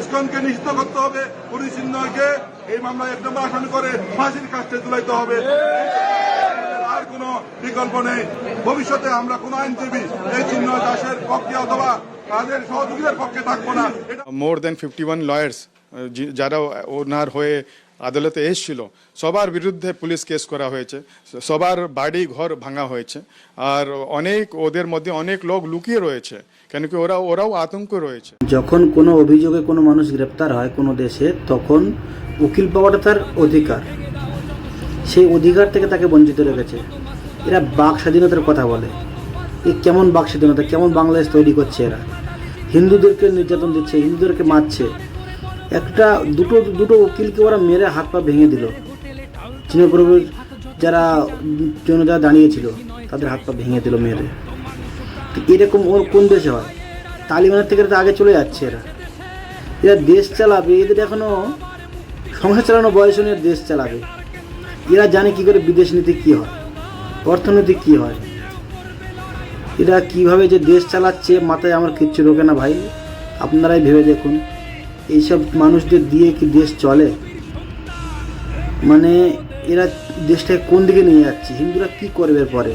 ইসকনকে নিষিদ্ধ করতে হবে, পুলিশ চিহ্নকে এই মামলায় 1 নম্বর আসামি করে ফাঁসির কাস্টে ঝুলাইতে হবে। আর কোনো বিকল্প নেই। ভবিষ্যতে আমরা কোনো আইনজীবী এই চিহ্ন দাসের পক্ষে অথবা তাদের সহযোগীদের পক্ষে থাকবো না। মোর দেন 51 লয়ার্স যারা ওনার হয়ে আদালতে এসেছিল, সবার বিরুদ্ধে পুলিশ কেস করা হয়েছে, সবার বাড়ি ঘর ভাঙা হয়েছে, আর ওদের মধ্যে অনেক লোক লুকিয়ে রয়েছে, কেন কি ওরাও আতঙ্ক রয়েছে। যখন কোনো অভিযোগে কোনো মানুষ গ্রেপ্তার হয় কোনো দেশে, তখন উকিল পাওয়াটা তার অধিকার, সেই অধিকার থেকে তাকে বঞ্চিত রেখেছে। এরা বাক স্বাধীনতার কথা বলে, কেমন বাক স্বাধীনতা, কেমন বাংলাদেশ তৈরি করছে এরা। হিন্দুদেরকে নির্যাতন দিচ্ছে, হিন্দুদেরকে মারছে। দুটো উকিলকে ওরা মেরে হাত পা ভেঙে দিল। চীনপ্রভুর যারা জনতা দাঁড়িয়েছিল তাদের হাত পা ভেঙে দিল মেরে। এরকম ওর কোন দেশে হয়? তালিবানের থেকে তো আগে চলে যাচ্ছে এরা দেশ চালাবে। এদের এখনো সংসার চালানো বয়স নিয়ে দেশ চালাবে। এরা জানে কি করে বিদেশ নীতি কী হয়, অর্থনীতি কী হয়, এরা কিভাবে যে দেশ চালাচ্ছে মাথায় আমার কিচ্ছু ঢোকে না ভাই। আপনারাই ভেবে দেখুন, এইসব মানুষদের দিয়ে কি দেশ চলে? মানে এরা দেশটাকে কোন দিকে নিয়ে যাচ্ছে? হিন্দুরা কি করবে পরে?